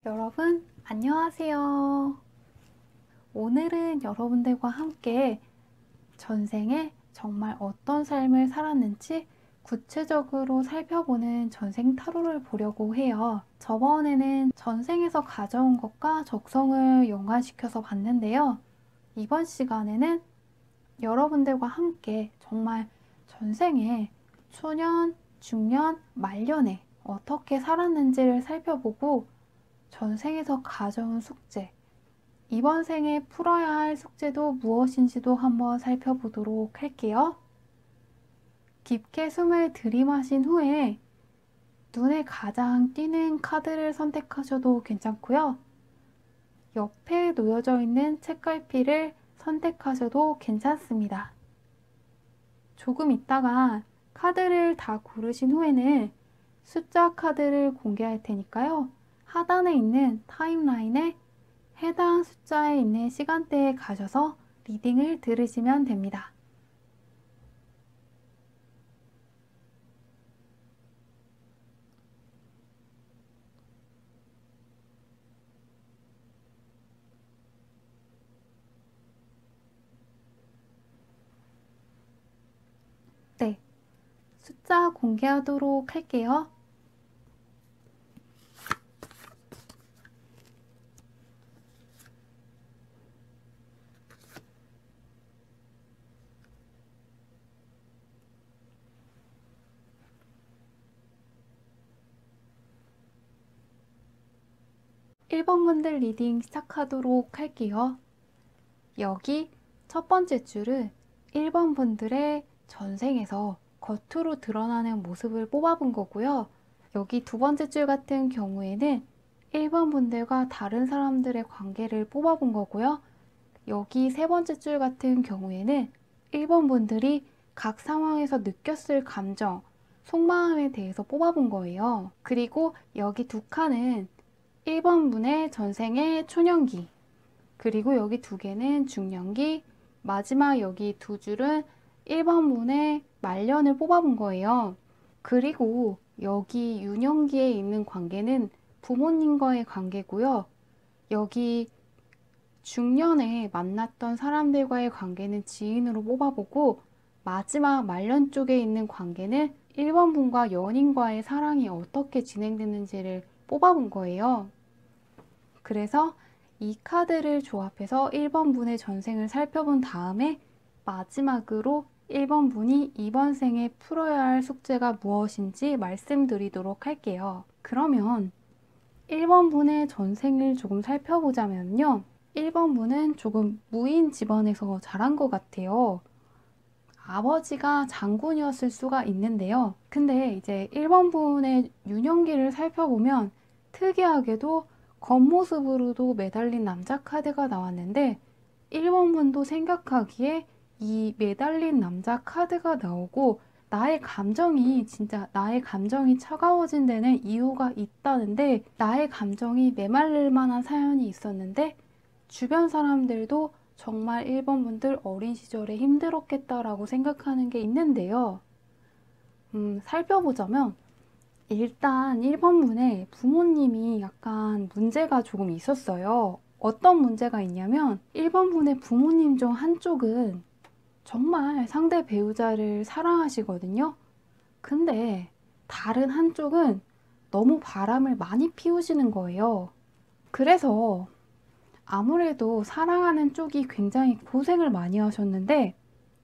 여러분, 안녕하세요. 오늘은 여러분들과 함께 전생에 정말 어떤 삶을 살았는지 구체적으로 살펴보는 전생 타로를 보려고 해요. 저번에는 전생에서 가져온 것과 적성을 연관시켜서 봤는데요. 이번 시간에는 여러분들과 함께 정말 전생에 초년, 중년, 말년에 어떻게 살았는지를 살펴보고 전생에서 가져온 숙제, 이번 생에 풀어야 할 숙제도 무엇인지도 한번 살펴보도록 할게요. 깊게 숨을 들이마신 후에 눈에 가장 띄는 카드를 선택하셔도 괜찮고요. 옆에 놓여져 있는 책갈피를 선택하셔도 괜찮습니다. 조금 있다가 카드를 다 고르신 후에는 숫자 카드를 공개할 테니까요. 하단에 있는 타임라인에 해당 숫자에 있는 시간대에 가셔서 리딩을 들으시면 됩니다. 네, 숫자 공개하도록 할게요. 1번 분들 리딩 시작하도록 할게요. 여기 첫 번째 줄은 1번 분들의 전생에서 겉으로 드러나는 모습을 뽑아본 거고요. 여기 두 번째 줄 같은 경우에는 1번 분들과 다른 사람들의 관계를 뽑아본 거고요. 여기 세 번째 줄 같은 경우에는 1번 분들이 각 상황에서 느꼈을 감정, 속마음에 대해서 뽑아본 거예요. 그리고 여기 두 칸은 1번 분의 전생의 초년기, 그리고 여기 두 개는 중년기, 마지막 여기 두 줄은 1번 분의 말년을 뽑아본 거예요. 그리고 여기 유년기에 있는 관계는 부모님과의 관계고요. 여기 중년에 만났던 사람들과의 관계는 지인으로 뽑아보고, 마지막 말년 쪽에 있는 관계는 1번 분과 연인과의 사랑이 어떻게 진행되는지를 뽑아본 거예요. 그래서 이 카드를 조합해서 1번 분의 전생을 살펴본 다음에 마지막으로 1번 분이 이번 생에 풀어야 할 숙제가 무엇인지 말씀드리도록 할게요. 그러면 1번 분의 전생을 조금 살펴보자면요. 1번 분은 조금 무인 집안에서 자란 것 같아요. 아버지가 장군이었을 수가 있는데요. 근데 이제 1번 분의 유년기를 살펴보면 특이하게도 겉모습으로도 매달린 남자 카드가 나왔는데 1번 분도 생각하기에 이 매달린 남자 카드가 나오고 나의 감정이 차가워진 데는 이유가 있다는데, 나의 감정이 메말릴 만한 사연이 있었는데 주변 사람들도 정말 1번 분들 어린 시절에 힘들었겠다라고 생각하는 게 있는데요. 살펴보자면 일단 1번 분의 부모님이 약간 문제가 조금 있었어요. 어떤 문제가 있냐면 1번 분의 부모님 중 한쪽은 정말 상대 배우자를 사랑하시거든요. 근데 다른 한쪽은 너무 바람을 많이 피우시는 거예요. 그래서 아무래도 사랑하는 쪽이 굉장히 고생을 많이 하셨는데,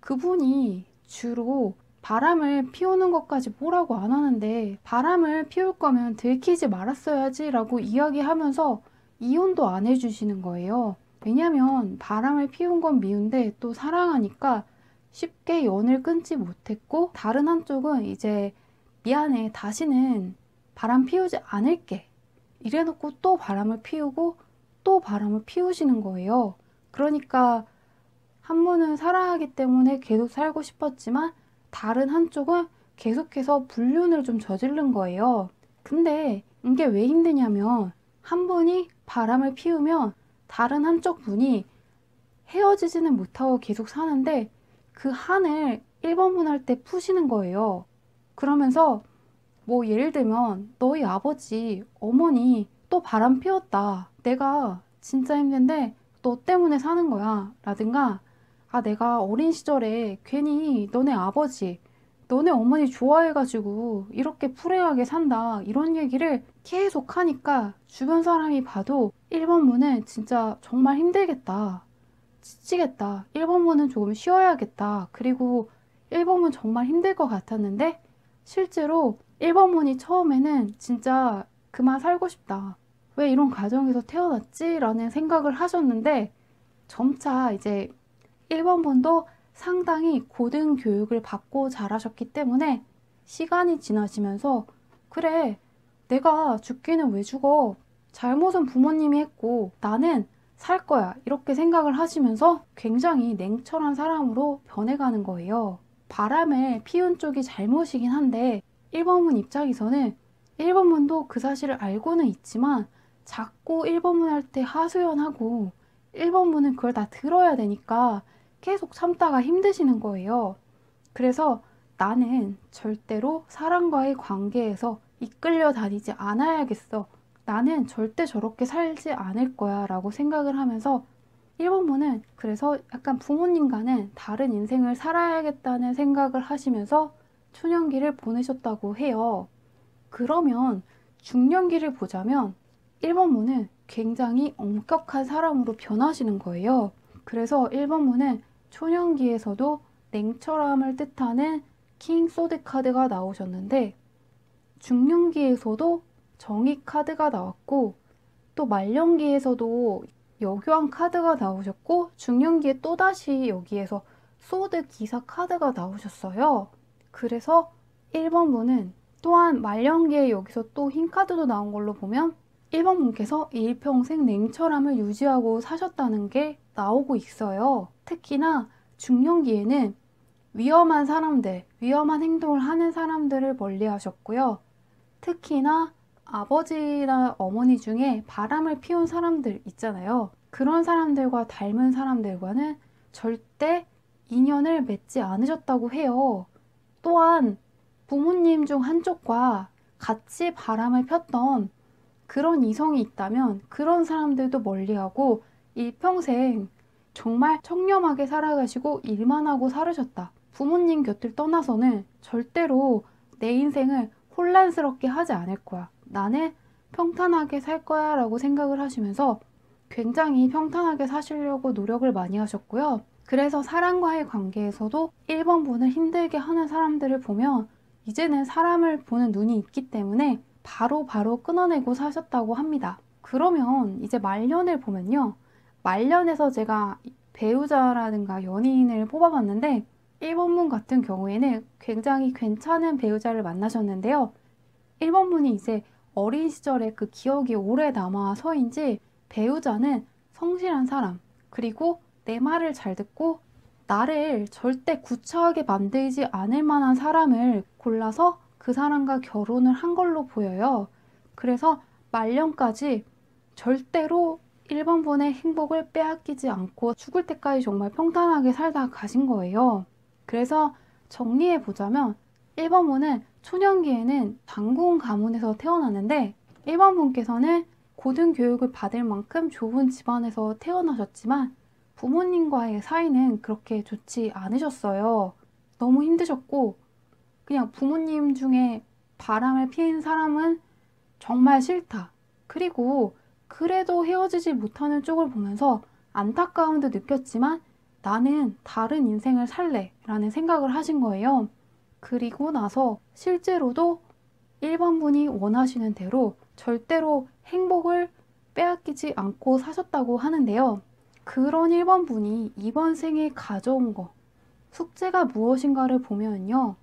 그분이 주로 바람을 피우는 것까지 뭐라고 안 하는데 바람을 피울 거면 들키지 말았어야지 라고 이야기하면서 이혼도 안 해주시는 거예요. 왜냐면 바람을 피운 건 미운데 또 사랑하니까 쉽게 연을 끊지 못했고, 다른 한쪽은 이제 미안해, 다시는 바람 피우지 않을게 이래놓고 또 바람을 피우고 또 바람을 피우시는 거예요. 그러니까 한 분은 사랑하기 때문에 계속 살고 싶었지만 다른 한쪽은 계속해서 불륜을 좀 저지른 거예요. 근데 이게 왜 힘드냐면 한 분이 바람을 피우면 다른 한쪽 분이 헤어지지는 못하고 계속 사는데 그 한을 1번 분 할 때 푸시는 거예요. 그러면서 뭐 예를 들면 너희 아버지, 어머니 또 바람 피웠다. 내가 진짜 힘든데 너 때문에 사는 거야. 라든가 아 내가 어린 시절에 괜히 너네 아버지, 너네 어머니 좋아해가지고 이렇게 불행하게 산다. 이런 얘기를 계속 하니까 주변 사람이 봐도 1번 분은 진짜 정말 힘들겠다. 지치겠다. 1번 분은 조금 쉬어야겠다. 그리고 1번 분 정말 힘들 것 같았는데 실제로 1번 분이 처음에는 진짜 그만 살고 싶다. 왜 이런 가정에서 태어났지? 라는 생각을 하셨는데 점차 이제 1번 분도 상당히 고등 교육을 받고 자라셨기 때문에 시간이 지나시면서 그래, 내가 죽기는 왜 죽어? 잘못은 부모님이 했고 나는 살 거야. 이렇게 생각을 하시면서 굉장히 냉철한 사람으로 변해가는 거예요. 바람을 피운 쪽이 잘못이긴 한데 1번 분 입장에서는 1번 분도 그 사실을 알고는 있지만 자꾸 1번 분 할 때 하소연하고 1번 분은 그걸 다 들어야 되니까 계속 참다가 힘드시는 거예요. 그래서 나는 절대로 사람과의 관계에서 이끌려 다니지 않아야겠어. 나는 절대 저렇게 살지 않을 거야 라고 생각을 하면서 1번 분은 그래서 약간 부모님과는 다른 인생을 살아야겠다는 생각을 하시면서 초년기를 보내셨다고 해요. 그러면 중년기를 보자면 1번 분은 굉장히 엄격한 사람으로 변하시는 거예요. 그래서 1번 분은 초년기에서도 냉철함을 뜻하는 킹 소드 카드가 나오셨는데 중년기에서도 정의 카드가 나왔고 또 말년기에서도 여교왕 카드가 나오셨고 중년기에 또다시 여기에서 소드 기사 카드가 나오셨어요. 그래서 1번 분은 또한 말년기에 여기서 또 흰 카드도 나온 걸로 보면 1번 분께서 일평생 냉철함을 유지하고 사셨다는 게 나오고 있어요. 특히나 중년기에는 위험한 사람들, 위험한 행동을 하는 사람들을 멀리 하셨고요. 특히나 아버지나 어머니 중에 바람을 피운 사람들 있잖아요. 그런 사람들과 닮은 사람들과는 절대 인연을 맺지 않으셨다고 해요. 또한 부모님 중 한쪽과 같이 바람을 폈던 그런 이성이 있다면 그런 사람들도 멀리하고 일평생 정말 청렴하게 살아가시고 일만 하고 살으셨다. 부모님 곁을 떠나서는 절대로 내 인생을 혼란스럽게 하지 않을 거야. 나는 평탄하게 살 거야 라고 생각을 하시면서 굉장히 평탄하게 사시려고 노력을 많이 하셨고요. 그래서 사람과의 관계에서도 1번 분을 힘들게 하는 사람들을 보면 이제는 사람을 보는 눈이 있기 때문에 바로 끊어내고 사셨다고 합니다. 그러면 이제 말년을 보면요. 말년에서 제가 배우자라든가 연인을 뽑아봤는데 1번 분 같은 경우에는 굉장히 괜찮은 배우자를 만나셨는데요. 1번 분이 이제 어린 시절에 그 기억이 오래 남아서인지 배우자는 성실한 사람, 그리고 내 말을 잘 듣고 나를 절대 구차하게 만들지 않을 만한 사람을 골라서 그 사람과 결혼을 한 걸로 보여요. 그래서 말년까지 절대로 1번 분의 행복을 빼앗기지 않고 죽을 때까지 정말 평탄하게 살다 가신 거예요. 그래서 정리해 보자면 1번 분은 초년기에는 장군 가문에서 태어났는데 1번 분께서는 고등교육을 받을 만큼 좋은 집안에서 태어나셨지만 부모님과의 사이는 그렇게 좋지 않으셨어요. 너무 힘드셨고 그냥 부모님 중에 바람을 피운 사람은 정말 싫다. 그리고 그래도 헤어지지 못하는 쪽을 보면서 안타까움도 느꼈지만 나는 다른 인생을 살래 라는 생각을 하신 거예요. 그리고 나서 실제로도 1번 분이 원하시는 대로 절대로 행복을 빼앗기지 않고 사셨다고 하는데요. 그런 1번 분이 이번 생에 가져온 거, 숙제가 무엇인가를 보면요.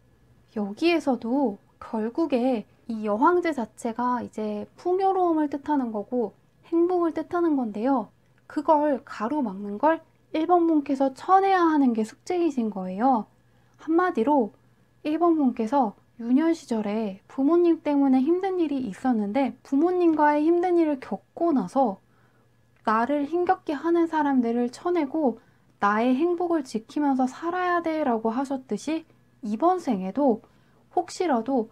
여기에서도 결국에 이 여황제 자체가 이제 풍요로움을 뜻하는 거고 행복을 뜻하는 건데요. 그걸 가로막는 걸 1번 분께서 쳐내야 하는 게 숙제이신 거예요. 한마디로 1번 분께서 유년 시절에 부모님 때문에 힘든 일이 있었는데 부모님과의 힘든 일을 겪고 나서 나를 힘겹게 하는 사람들을 쳐내고 나의 행복을 지키면서 살아야 돼 라고 하셨듯이 이번 생에도 혹시라도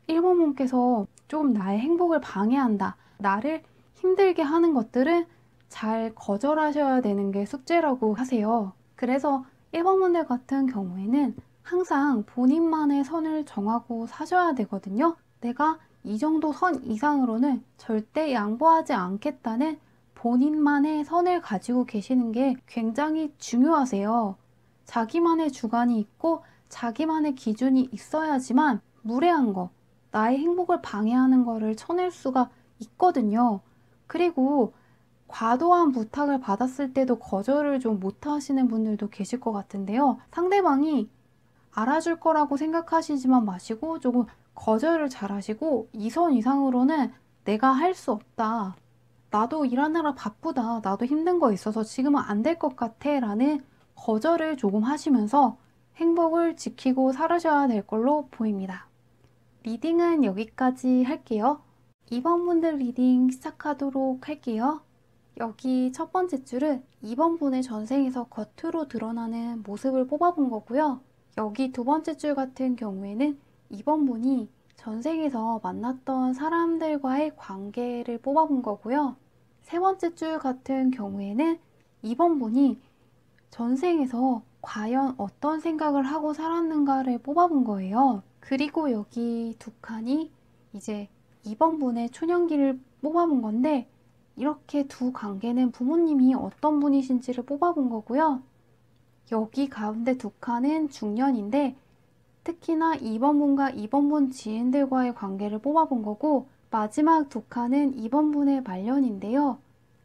1번 분께서 좀 나의 행복을 방해한다, 나를 힘들게 하는 것들은 잘 거절하셔야 되는 게 숙제라고 하세요. 그래서 1번 분들 같은 경우에는 항상 본인만의 선을 정하고 사셔야 되거든요. 내가 이 정도 선 이상으로는 절대 양보하지 않겠다는 본인만의 선을 가지고 계시는 게 굉장히 중요하세요. 자기만의 주관이 있고 자기만의 기준이 있어야지만 무례한 거, 나의 행복을 방해하는 거를 쳐낼 수가 있거든요. 그리고 과도한 부탁을 받았을 때도 거절을 좀 못하시는 분들도 계실 것 같은데요. 상대방이 알아줄 거라고 생각하시지만 마시고 조금 거절을 잘 하시고 이 선 이상으로는 내가 할 수 없다, 나도 일하느라 바쁘다, 나도 힘든 거 있어서 지금은 안 될 것 같아 라는 거절을 조금 하시면서 행복을 지키고 살으셔야 될 걸로 보입니다. 리딩은 여기까지 할게요. 2번 분들 리딩 시작하도록 할게요. 여기 첫 번째 줄은 2번 분의 전생에서 겉으로 드러나는 모습을 뽑아본 거고요. 여기 두 번째 줄 같은 경우에는 2번 분이 전생에서 만났던 사람들과의 관계를 뽑아본 거고요. 세 번째 줄 같은 경우에는 2번 분이 전생에서 과연 어떤 생각을 하고 살았는가를 뽑아본 거예요. 그리고 여기 두 칸이 이제 2번 분의 초년기를 뽑아본 건데, 이렇게 두 관계는 부모님이 어떤 분이신지를 뽑아본 거고요. 여기 가운데 두 칸은 중년인데 특히나 2번 분과 2번 분 지인들과의 관계를 뽑아본 거고, 마지막 두 칸은 2번 분의 말년인데요.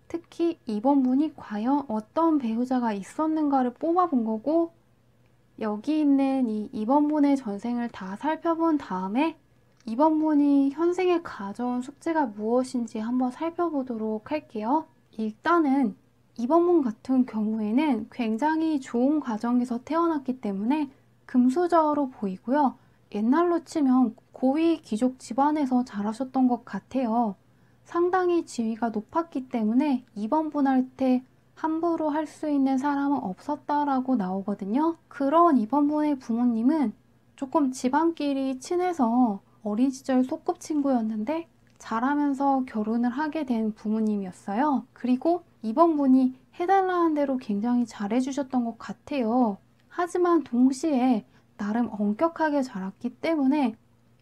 특히 2번 분이 과연 어떤 배우자가 있었는가를 뽑아본 거고, 여기 있는 이 2번 분의 전생을 다 살펴본 다음에 2번 분이 현생에 가져온 숙제가 무엇인지 한번 살펴보도록 할게요. 일단은 2번 분 같은 경우에는 굉장히 좋은 가정에서 태어났기 때문에 금수저로 보이고요. 옛날로 치면 고위 귀족 집안에서 자라셨던 것 같아요. 상당히 지위가 높았기 때문에 2번 분한테 함부로 할 수 있는 사람은 없었다라고 나오거든요. 그런 2번 분의 부모님은 조금 집안끼리 친해서 어린 시절 소꿉친구였는데 자라면서 결혼을 하게 된 부모님이었어요. 그리고 2번 분이 해달라는 대로 굉장히 잘해주셨던 것 같아요. 하지만 동시에 나름 엄격하게 자랐기 때문에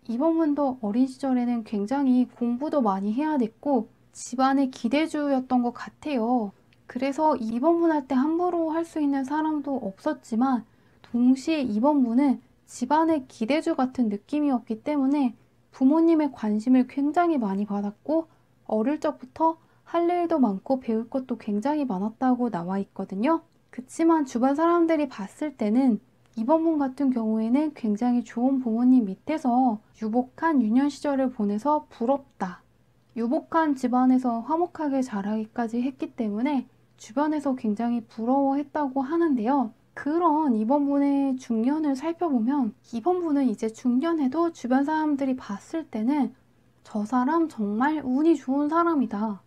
2번 분도 어린 시절에는 굉장히 공부도 많이 해야 됐고 집안의 기대주였던 것 같아요. 그래서 2번 분한테 함부로 할 수 있는 사람도 없었지만 동시에 2번 분은 집안의 기대주 같은 느낌이었기 때문에 부모님의 관심을 굉장히 많이 받았고 어릴 적부터 할 일도 많고 배울 것도 굉장히 많았다고 나와 있거든요. 그치만 주변 사람들이 봤을 때는 2번 분 같은 경우에는 굉장히 좋은 부모님 밑에서 유복한 유년 시절을 보내서 부럽다, 유복한 집안에서 화목하게 자라기까지 했기 때문에 주변에서 굉장히 부러워했다고 하는데요. 그런 2번 분의 중년을 살펴보면 2번 분은 이제 중년에도 주변 사람들이 봤을 때는 저 사람 정말 운이 좋은 사람이다,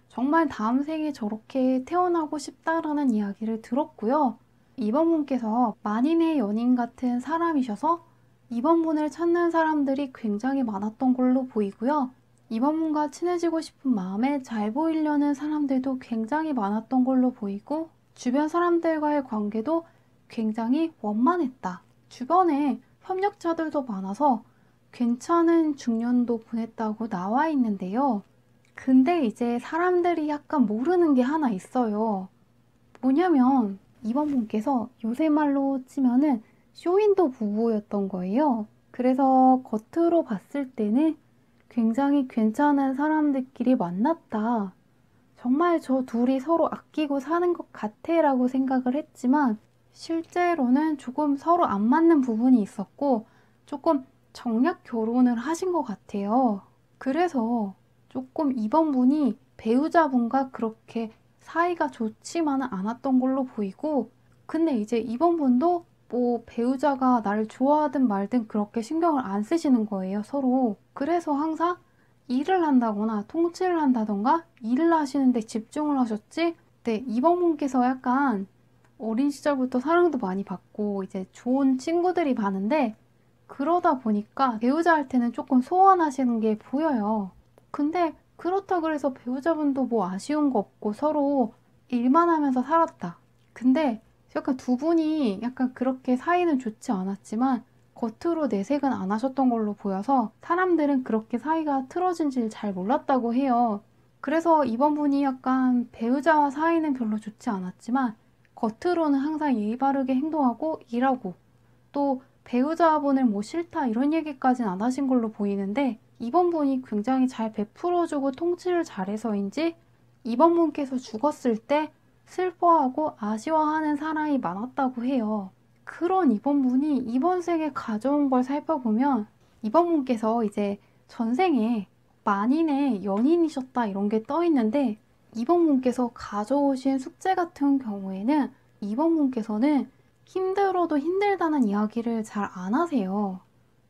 정말 다음 생에 저렇게 태어나고 싶다라는 이야기를 들었고요. 2번 분께서 만인의 연인 같은 사람이셔서 2번 분을 찾는 사람들이 굉장히 많았던 걸로 보이고요. 2번 분과 친해지고 싶은 마음에 잘 보이려는 사람들도 굉장히 많았던 걸로 보이고, 주변 사람들과의 관계도 굉장히 원만했다, 주변에 협력자들도 많아서 괜찮은 중년도 보냈다고 나와 있는데요. 근데 이제 사람들이 약간 모르는 게 하나 있어요. 뭐냐면 2번 분께서 요새 말로 치면은 쇼윈도 부부였던 거예요. 그래서 겉으로 봤을 때는 굉장히 괜찮은 사람들끼리 만났다, 정말 저 둘이 서로 아끼고 사는 것 같아 라고 생각을 했지만 실제로는 조금 서로 안 맞는 부분이 있었고 조금 정략 결혼을 하신 것 같아요. 그래서 조금 2번 분이 배우자분과 그렇게 사이가 좋지만은 않았던 걸로 보이고, 근데 이제 2번 분도 뭐 배우자가 나를 좋아하든 말든 그렇게 신경을 안 쓰시는 거예요, 서로. 그래서 항상 일을 한다거나 통치를 한다던가 일을 하시는데 집중을 하셨지. 네, 2번 분께서 약간 어린 시절부터 사랑도 많이 받고 이제 좋은 친구들이 많은데 그러다 보니까 배우자한테는 조금 소원하시는 게 보여요. 근데 그렇다 그래서 배우자분도 뭐 아쉬운 거 없고 서로 일만 하면서 살았다. 근데 약간 두 분이 약간 그렇게 사이는 좋지 않았지만 겉으로 내색은 안 하셨던 걸로 보여서 사람들은 그렇게 사이가 틀어진지를 잘 몰랐다고 해요. 그래서 이번 분이 약간 배우자와 사이는 별로 좋지 않았지만 겉으로는 항상 예의 바르게 행동하고 일하고 또 배우자분을 뭐 싫다 이런 얘기까지는 안 하신 걸로 보이는데 이번 분이 굉장히 잘 베풀어주고 통치를 잘해서인지 이번 분께서 죽었을 때 슬퍼하고 아쉬워하는 사람이 많았다고 해요. 그런 이번 분이 이번 생에 가져온 걸 살펴보면 이번 분께서 이제 전생에 만인의 연인이셨다 이런 게 떠 있는데 이번 분께서 가져오신 숙제 같은 경우에는 이번 분께서는 힘들어도 힘들다는 이야기를 잘 안 하세요.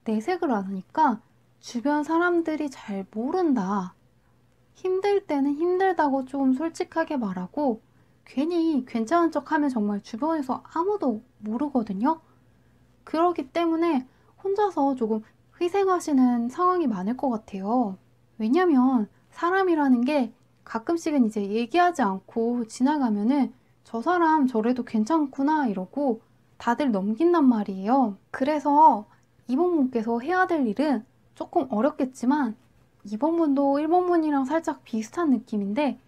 내색을 안 하니까 주변 사람들이 잘 모른다. 힘들 때는 힘들다고 좀 솔직하게 말하고 괜히 괜찮은 척 하면 정말 주변에서 아무도 모르거든요. 그러기 때문에 혼자서 조금 희생하시는 상황이 많을 것 같아요. 왜냐면 사람이라는 게 가끔씩은 이제 얘기하지 않고 지나가면은 저 사람 저래도 괜찮구나 이러고 다들 넘긴단 말이에요. 그래서 이번 분께서 해야 될 일은 조금 어렵겠지만 이번 분도 1번 분이랑 살짝 비슷한 느낌인데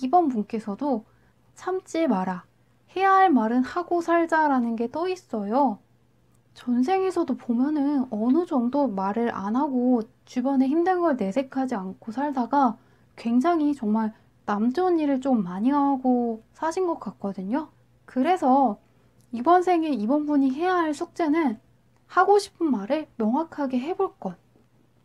이번 분께서도 참지 마라. 해야 할 말은 하고 살자라는 게 떠 있어요. 전생에서도 보면은 어느 정도 말을 안 하고 주변에 힘든 걸 내색하지 않고 살다가 굉장히 정말 남 좋은 일을 좀 많이 하고 사신 것 같거든요. 그래서 이번 생에 이번 분이 해야 할 숙제는 하고 싶은 말을 명확하게 해볼 것.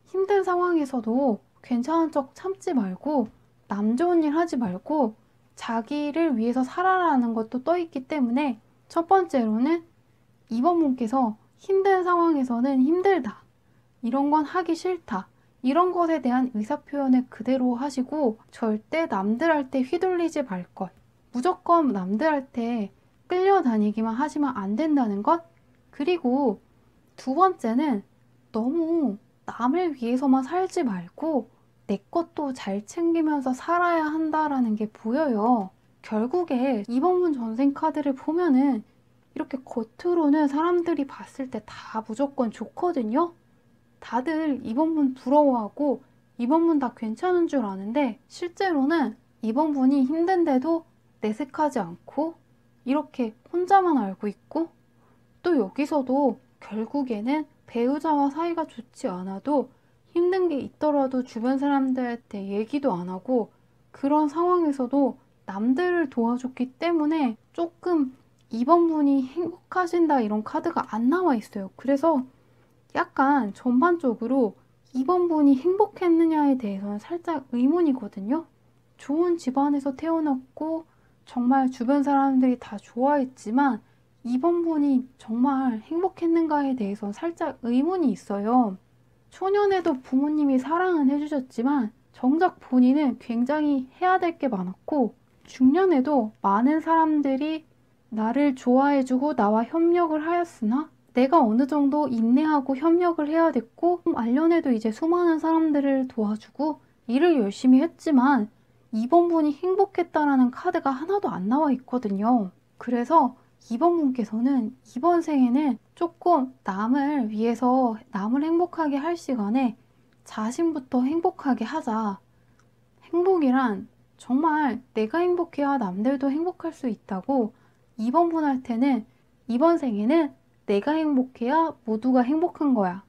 힘든 상황에서도 괜찮은 척 참지 말고 남 좋은 일 하지 말고 자기를 위해서 살아라는 것도 떠 있기 때문에 첫 번째로는 이번 분께서 힘든 상황에서는 힘들다. 이런 건 하기 싫다. 이런 것에 대한 의사표현을 그대로 하시고 절대 남들한테 휘둘리지 말 것. 무조건 남들한테 끌려다니기만 하시면 안 된다는 것. 그리고 두 번째는 너무 남을 위해서만 살지 말고 내 것도 잘 챙기면서 살아야 한다라는 게 보여요. 결국에 이번 분 전생 카드를 보면은 이렇게 겉으로는 사람들이 봤을 때 다 무조건 좋거든요. 다들 이번 분 부러워하고 이번 분 다 괜찮은 줄 아는데 실제로는 이번 분이 힘든데도 내색하지 않고 이렇게 혼자만 알고 있고 또 여기서도 결국에는 배우자와 사이가 좋지 않아도 힘든 게 있더라도 주변 사람들한테 얘기도 안 하고 그런 상황에서도 남들을 도와줬기 때문에 조금 이번 분이 행복하신다 이런 카드가 안 나와 있어요. 그래서 약간 전반적으로 이번 분이 행복했느냐에 대해서는 살짝 의문이거든요. 좋은 집안에서 태어났고 정말 주변 사람들이 다 좋아했지만 이번 분이 정말 행복했는가에 대해서 살짝 의문이 있어요. 초년에도 부모님이 사랑은 해주셨지만 정작 본인은 굉장히 해야 될 게 많았고 중년에도 많은 사람들이 나를 좋아해주고 나와 협력을 하였으나 내가 어느 정도 인내하고 협력을 해야 됐고 말년에도 이제 수많은 사람들을 도와주고 일을 열심히 했지만 이번 분이 행복했다라는 카드가 하나도 안 나와 있거든요. 그래서 이번 분께서는 이번 생에는 조금 남을 위해서 남을 행복하게 할 시간에 자신부터 행복하게 하자. 행복이란 정말 내가 행복해야 남들도 행복할 수 있다고 이번 분한테는 이번 생에는 내가 행복해야 모두가 행복한 거야.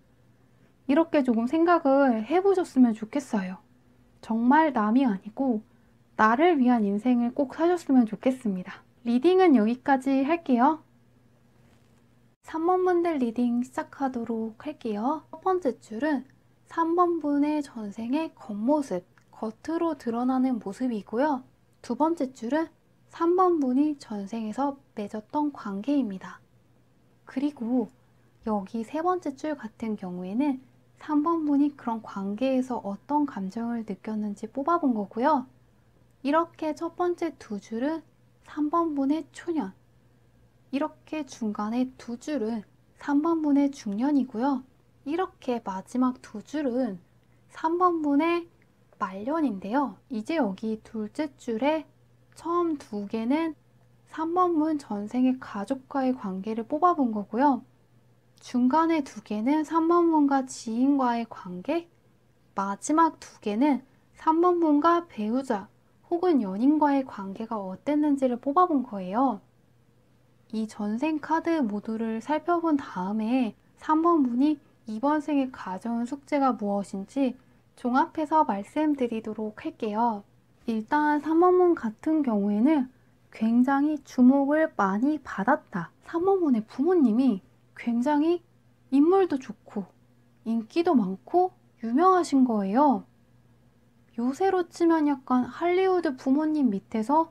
이렇게 조금 생각을 해보셨으면 좋겠어요. 정말 남이 아니고 나를 위한 인생을 꼭 사셨으면 좋겠습니다. 리딩은 여기까지 할게요. 3번 분들 리딩 시작하도록 할게요. 첫 번째 줄은 3번 분의 전생의 겉모습, 겉으로 드러나는 모습이고요. 두 번째 줄은 3번 분이 전생에서 맺었던 관계입니다. 그리고 여기 세 번째 줄 같은 경우에는 3번 분이 그런 관계에서 어떤 감정을 느꼈는지 뽑아본 거고요. 이렇게 첫 번째 두 줄은 3번 분의 초년, 이렇게 중간에 두 줄은 3번문의 중년이고요. 이렇게 마지막 두 줄은 3번문의 말년인데요. 이제 여기 둘째 줄에 처음 두 개는 3번문 전생의 가족과의 관계를 뽑아본 거고요. 중간에 두 개는 3번문과 지인과의 관계, 마지막 두 개는 3번문과 배우자 혹은 연인과의 관계가 어땠는지를 뽑아본 거예요. 이 전생 카드 모두를 살펴본 다음에 3번문이 이번 생에 가져온 숙제가 무엇인지 종합해서 말씀드리도록 할게요. 일단 3번문 같은 경우에는 굉장히 주목을 많이 받았다. 3번문의 부모님이 굉장히 인물도 좋고 인기도 많고 유명하신 거예요. 요새로 치면 약간 할리우드 부모님 밑에서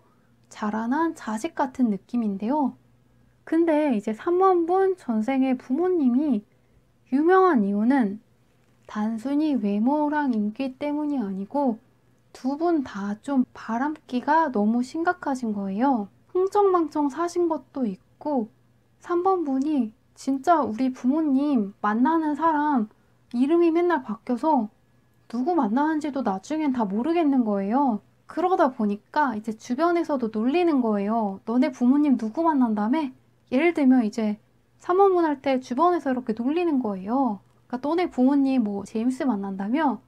자라난 자식 같은 느낌인데요. 근데 이제 3번문 전생의 부모님이 유명한 이유는 단순히 외모랑 인기 때문이 아니고 두 분 다 좀 바람기가 너무 심각하신 거예요. 흥청망청 사신 것도 있고 3번분이 진짜 우리 부모님 만나는 사람 이름이 맨날 바뀌어서 누구 만나는지도 나중엔 다 모르겠는 거예요. 그러다 보니까 이제 주변에서도 놀리는 거예요. 너네 부모님 누구 만난다며? 예를 들면 이제 3번문 할 때 주변에서 이렇게 놀리는 거예요. 그러니까 너네 부모님 뭐 제임스 만난다며?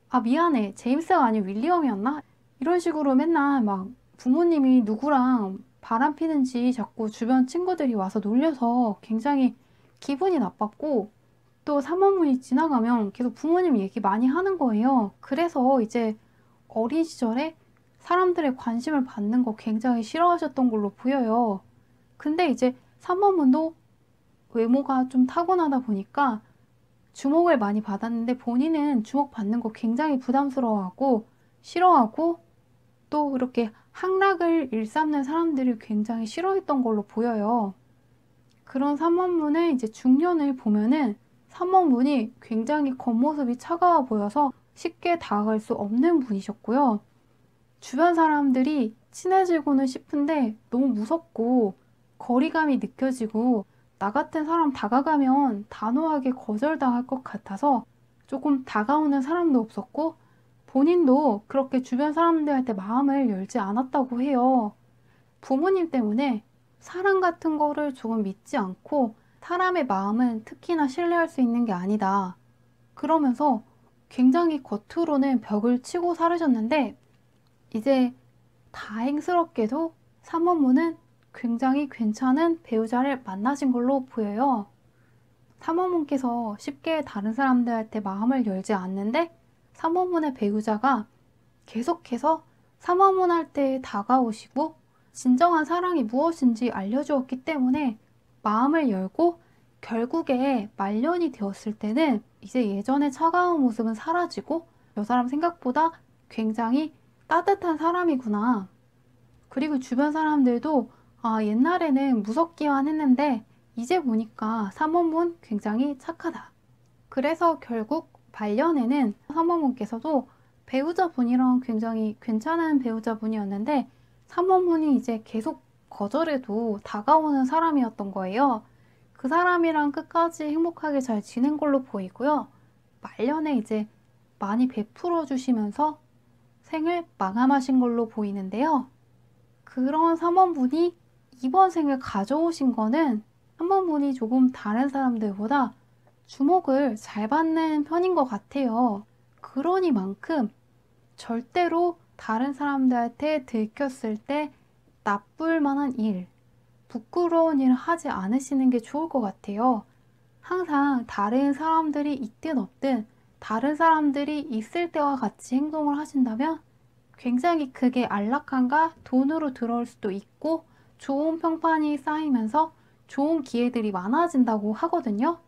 아 미안해 제임스가 아니고 윌리엄이었나? 이런 식으로 맨날 막 부모님이 누구랑 바람 피는지 자꾸 주변 친구들이 와서 놀려서 굉장히 기분이 나빴고 또 3번문이 지나가면 계속 부모님 얘기 많이 하는 거예요. 그래서 이제 어린 시절에 사람들의 관심을 받는 거 굉장히 싫어하셨던 걸로 보여요. 근데 이제 3번문도 외모가 좀 타고나다 보니까 주목을 많이 받았는데 본인은 주목받는 거 굉장히 부담스러워하고 싫어하고 또 그렇게 향락을 일삼는 사람들이 굉장히 싫어했던 걸로 보여요. 그런 3번문의 이제 중년을 보면은 3번문이 굉장히 겉모습이 차가워 보여서 쉽게 다가갈 수 없는 분이셨고요. 주변 사람들이 친해지고는 싶은데 너무 무섭고 거리감이 느껴지고 나 같은 사람 다가가면 단호하게 거절당할 것 같아서 조금 다가오는 사람도 없었고 본인도 그렇게 주변 사람들한테 마음을 열지 않았다고 해요. 부모님 때문에 사랑 같은 거를 조금 믿지 않고 사람의 마음은 특히나 신뢰할 수 있는 게 아니다. 그러면서 굉장히 겉으로는 벽을 치고 살으셨는데 이제 다행스럽게도 3번문은 굉장히 괜찮은 배우자를 만나신 걸로 보여요. 3번문께서 쉽게 다른 사람들한테 마음을 열지 않는데 3번문의 배우자가 계속해서 3번문 할 때 다가오시고 진정한 사랑이 무엇인지 알려주었기 때문에 마음을 열고 결국에 말년이 되었을 때는 이제 예전의 차가운 모습은 사라지고 저 사람 생각보다 굉장히 따뜻한 사람이구나. 그리고 주변 사람들도 아, 옛날에는 무섭기만 했는데 이제 보니까 3번문 굉장히 착하다. 그래서 결국 말년에는 3번문께서도 배우자분이랑 굉장히 괜찮은 배우자분이었는데 3번문이 이제 계속 거절해도 다가오는 사람이었던 거예요. 그 사람이랑 끝까지 행복하게 잘 지낸 걸로 보이고요. 말년에 이제 많이 베풀어 주시면서 생을 마감하신 걸로 보이는데요. 그런 3번분이 이번 생을 가져오신 거는 3번분이 조금 다른 사람들보다 주목을 잘 받는 편인 것 같아요. 그러니만큼 절대로 다른 사람들한테 들켰을 때 나쁠 만한 일, 부끄러운 일을 하지 않으시는 게 좋을 것 같아요. 항상 다른 사람들이 있든 없든 다른 사람들이 있을 때와 같이 행동을 하신다면 굉장히 그게 안락함과 돈으로 들어올 수도 있고 좋은 평판이 쌓이면서 좋은 기회들이 많아진다고 하거든요.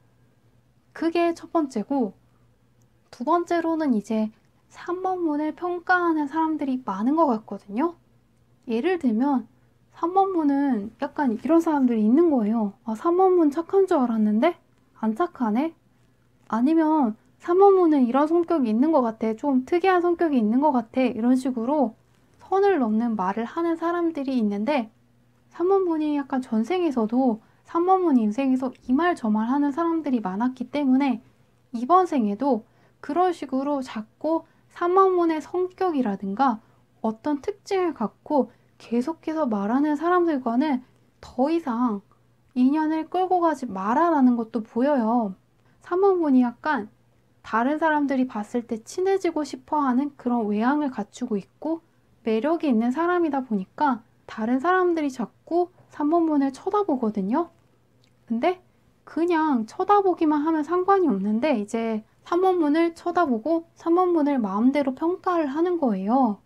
그게 첫 번째고 두 번째로는 이제 3번문을 평가하는 사람들이 많은 것 같거든요. 예를 들면 3번문은 약간 이런 사람들이 있는 거예요. 아, 3번문 착한 줄 알았는데 안 착하네? 아니면 3번문은 이런 성격이 있는 것 같아. 좀 특이한 성격이 있는 것 같아. 이런 식으로 선을 넘는 말을 하는 사람들이 있는데 3번분이 약간 전생에서도 3번분 인생에서 이 말 저 말 하는 사람들이 많았기 때문에 이번 생에도 그런 식으로 자꾸 3번분의 성격이라든가 어떤 특징을 갖고 계속해서 말하는 사람들과는 더 이상 인연을 끌고 가지 마라라는 것도 보여요. 3번분이 약간 다른 사람들이 봤을 때 친해지고 싶어 하는 그런 외향을 갖추고 있고 매력이 있는 사람이다 보니까 다른 사람들이 자꾸 3번분을 쳐다보거든요. 근데 그냥 쳐다보기만 하면 상관이 없는데 이제 3번분을 쳐다보고 3번분을 마음대로 평가를 하는 거예요.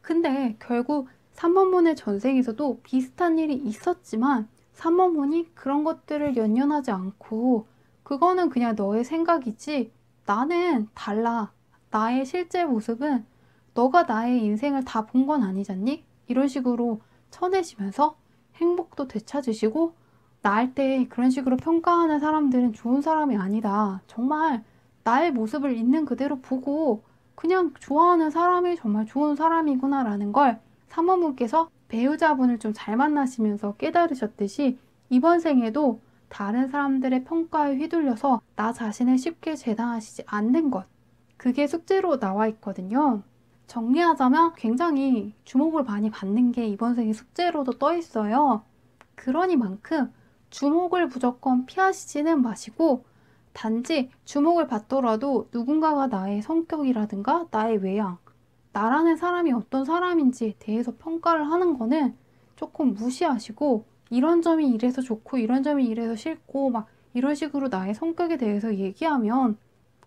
근데 결국 3번분의 전생에서도 비슷한 일이 있었지만 3번분이 그런 것들을 연연하지 않고 그거는 그냥 너의 생각이지 나는 달라. 나의 실제 모습은 너가 나의 인생을 다 본 건 아니잖니? 이런 식으로 쳐내시면서 행복도 되찾으시고 나할 때 그런 식으로 평가하는 사람들은 좋은 사람이 아니다. 정말 나의 모습을 있는 그대로 보고 그냥 좋아하는 사람이 정말 좋은 사람이구나라는 걸 사모님께서 배우자분을 좀 잘 만나시면서 깨달으셨듯이 이번 생에도 다른 사람들의 평가에 휘둘려서 나 자신을 쉽게 재단하시지 않는 것. 그게 숙제로 나와 있거든요. 정리하자면 굉장히 주목을 많이 받는 게 이번 생에 숙제로도 떠 있어요. 그러니만큼 주목을 무조건 피하시지는 마시고 단지 주목을 받더라도 누군가가 나의 성격이라든가 나의 외향, 나라는 사람이 어떤 사람인지에 대해서 평가를 하는 거는 조금 무시하시고 이런 점이 이래서 좋고 이런 점이 이래서 싫고 막 이런 식으로 나의 성격에 대해서 얘기하면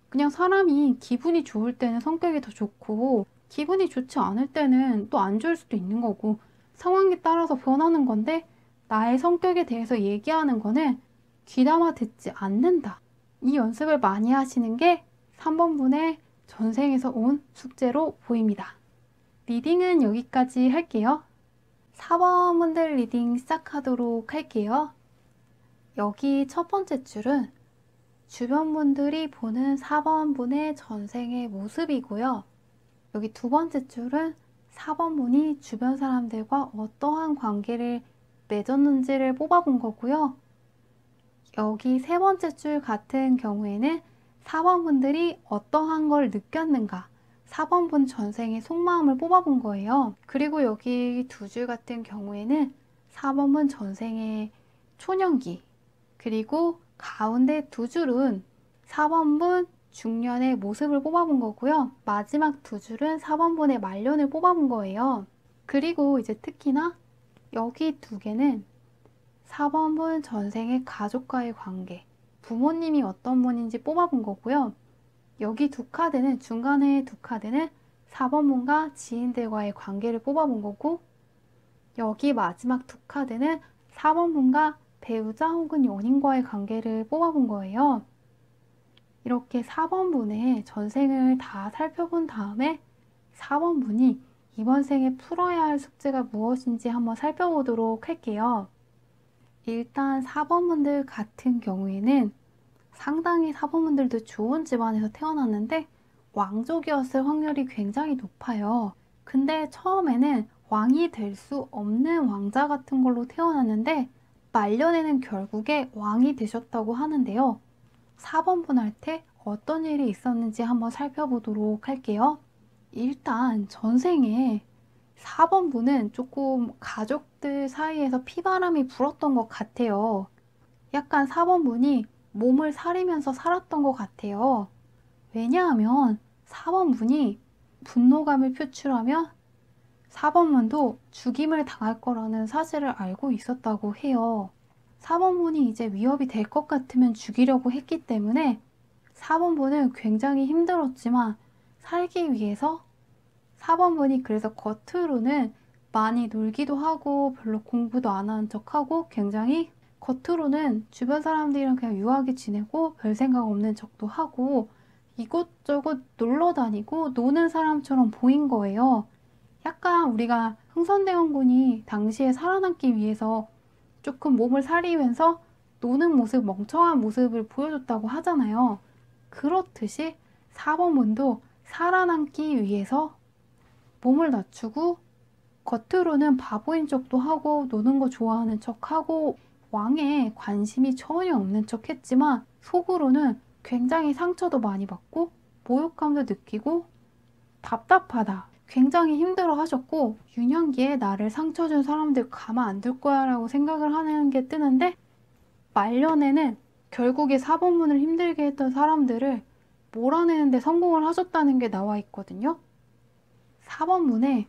그냥 사람이 기분이 좋을 때는 성격이 더 좋고 기분이 좋지 않을 때는 또 안 좋을 수도 있는 거고 상황에 따라서 변하는 건데 나의 성격에 대해서 얘기하는 거는 귀담아 듣지 않는다. 이 연습을 많이 하시는 게 3번분의 전생에서 온 숙제로 보입니다. 리딩은 여기까지 할게요. 4번분들 리딩 시작하도록 할게요. 여기 첫 번째 줄은 주변 분들이 보는 4번분의 전생의 모습이고요. 여기 두 번째 줄은 4번분이 주변 사람들과 어떠한 관계를 맺었는지를 뽑아본 거고요. 여기 세 번째 줄 같은 경우에는 4번분들이 어떠한 걸 느꼈는가 4번분 전생의 속마음을 뽑아본 거예요. 그리고 여기 두 줄 같은 경우에는 4번분 전생의 초년기 그리고 가운데 두 줄은 4번분 중년의 모습을 뽑아본 거고요. 마지막 두 줄은 4번분의 말년을 뽑아본 거예요. 그리고 이제 특히나 여기 두 개는 4번분 전생의 가족과의 관계, 부모님이 어떤 분인지 뽑아본 거고요. 여기 두 카드는 중간에 두 카드는 4번분과 지인들과의 관계를 뽑아본 거고 여기 마지막 두 카드는 4번분과 배우자 혹은 연인과의 관계를 뽑아본 거예요. 이렇게 4번분의 전생을 다 살펴본 다음에 4번분이 이번 생에 풀어야 할 숙제가 무엇인지 한번 살펴보도록 할게요. 일단 4번분들 같은 경우에는 상당히 4번분들도 좋은 집안에서 태어났는데 왕족이었을 확률이 굉장히 높아요. 근데 처음에는 왕이 될 수 없는 왕자 같은 걸로 태어났는데 말년에는 결국에 왕이 되셨다고 하는데요. 4번분한테 어떤 일이 있었는지 한번 살펴보도록 할게요. 일단 전생에 4번분은 조금 가족들 사이에서 피바람이 불었던 것 같아요. 약간 4번분이 몸을 사리면서 살았던 것 같아요. 왜냐하면 4번분이 분노감을 표출하면 4번분도 죽임을 당할 거라는 사실을 알고 있었다고 해요. 4번분이 이제 위협이 될 것 같으면 죽이려고 했기 때문에 4번분은 굉장히 힘들었지만 살기 위해서 4번분이 그래서 겉으로는 많이 놀기도 하고 별로 공부도 안 하는 척하고 굉장히 겉으로는 주변 사람들이랑 그냥 유하게 지내고 별 생각 없는 척도 하고 이곳저곳 놀러 다니고 노는 사람처럼 보인 거예요. 약간 우리가 흥선대원군이 당시에 살아남기 위해서 조금 몸을 사리면서 노는 모습, 멍청한 모습을 보여줬다고 하잖아요. 그렇듯이 4번분도 살아남기 위해서 몸을 낮추고 겉으로는 바보인 척도 하고 노는 거 좋아하는 척하고 왕에 관심이 전혀 없는 척 했지만 속으로는 굉장히 상처도 많이 받고 모욕감도 느끼고 답답하다. 굉장히 힘들어 하셨고 유년기에 나를 상처 준 사람들 가만 안 둘 거야 라고 생각을 하는 게 뜨는데 말년에는 결국에 사법문을 힘들게 했던 사람들을 몰아내는데 성공을 하셨다는 게 나와 있거든요. 사법문의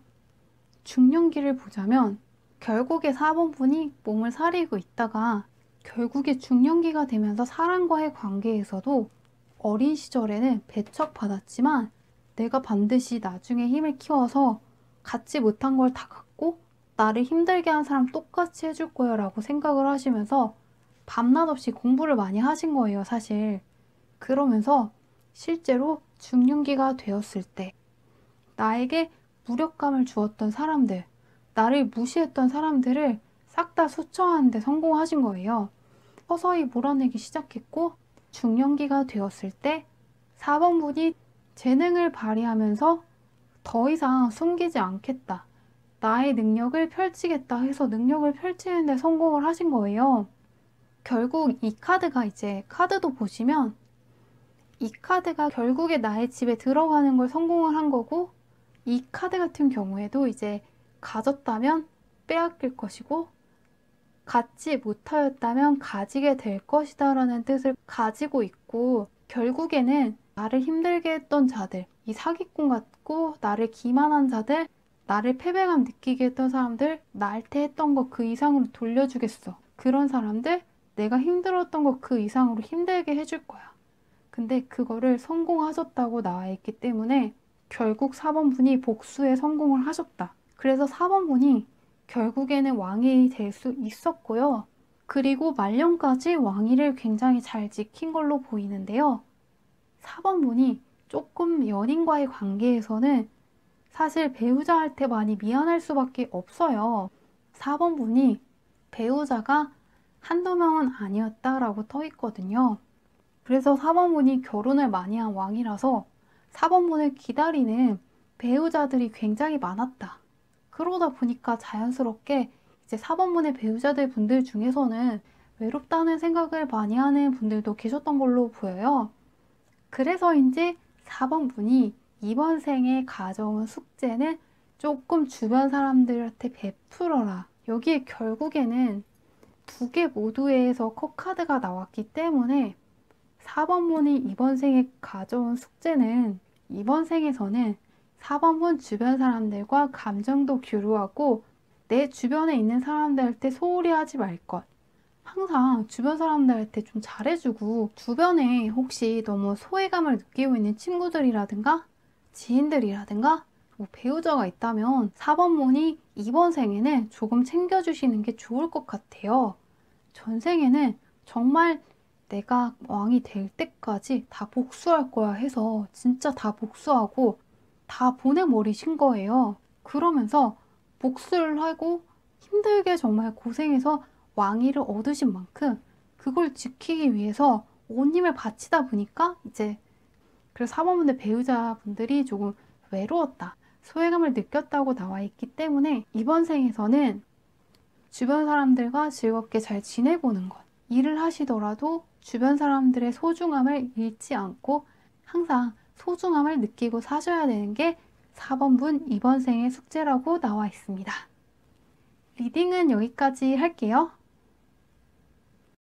중년기를 보자면 결국에 사법문이 몸을 사리고 있다가 결국에 중년기가 되면서 사람과의 관계에서도 어린 시절에는 배척받았지만 내가 반드시 나중에 힘을 키워서 갖지 못한 걸 다 갖고 나를 힘들게 한 사람 똑같이 해줄 거야 라고 생각을 하시면서 밤낮 없이 공부를 많이 하신 거예요, 사실. 그러면서 실제로 중년기가 되었을 때 나에게 무력감을 주었던 사람들, 나를 무시했던 사람들을 싹 다 수처하는 데 성공하신 거예요. 서서히 몰아내기 시작했고 중년기가 되었을 때 사범분이 재능을 발휘하면서 더 이상 숨기지 않겠다. 나의 능력을 펼치겠다 해서 능력을 펼치는 데 성공을 하신 거예요. 결국 이 카드가 이제 카드도 보시면 이 카드가 결국에 나의 집에 들어가는 걸 성공을 한 거고 이 카드 같은 경우에도 이제 가졌다면 빼앗길 것이고 갖지 못하였다면 가지게 될 것이다 라는 뜻을 가지고 있고 결국에는 나를 힘들게 했던 자들, 이 사기꾼 같고 나를 기만한 자들, 나를 패배감 느끼게 했던 사람들, 나한테 했던 거 그 이상으로 돌려주겠어. 그런 사람들 내가 힘들었던 거 그 이상으로 힘들게 해줄 거야. 근데 그거를 성공하셨다고 나와 있기 때문에 결국 4번분이 복수에 성공을 하셨다. 그래서 4번분이 결국에는 왕이 될 수 있었고요. 그리고 말년까지 왕위를 굉장히 잘 지킨 걸로 보이는데요. 4번분이 조금 연인과의 관계에서는 사실 배우자한테 많이 미안할 수밖에 없어요. 4번분이 배우자가 한두 명은 아니었다라고 떠 있거든요. 그래서 4번분이 결혼을 많이 한 왕이라서 4번분을 기다리는 배우자들이 굉장히 많았다. 그러다 보니까 자연스럽게 이제 4번분의 배우자들 분들 중에서는 외롭다는 생각을 많이 하는 분들도 계셨던 걸로 보여요. 그래서인지 4번분이 이번 생에 가져온 숙제는 조금 주변 사람들한테 베풀어라. 여기에 결국에는 두 개 모두에서 컵카드가 나왔기 때문에 4번분이 이번 생에 가져온 숙제는 이번 생에서는 4번분 주변 사람들과 감정도 교류하고 내 주변에 있는 사람들한테 소홀히 하지 말 것. 항상 주변 사람들한테 좀 잘해주고 주변에 혹시 너무 소외감을 느끼고 있는 친구들이라든가 지인들이라든가 뭐 배우자가 있다면 4번분이 이번 생에는 조금 챙겨주시는 게 좋을 것 같아요. 전생에는 정말 내가 왕이 될 때까지 다 복수할 거야 해서 진짜 다 복수하고 다 보내버리신 거예요. 그러면서 복수를 하고 힘들게 정말 고생해서 왕위를 얻으신 만큼 그걸 지키기 위해서 온 힘을 바치다 보니까 이제 그래서 사모분들 배우자분들이 조금 외로웠다. 소외감을 느꼈다고 나와 있기 때문에 이번 생에서는 주변 사람들과 즐겁게 잘 지내보는 것. 일을 하시더라도 주변 사람들의 소중함을 잃지 않고 항상 소중함을 느끼고 사셔야 되는 게 4번분 이번 생의 숙제라고 나와 있습니다. 리딩은 여기까지 할게요.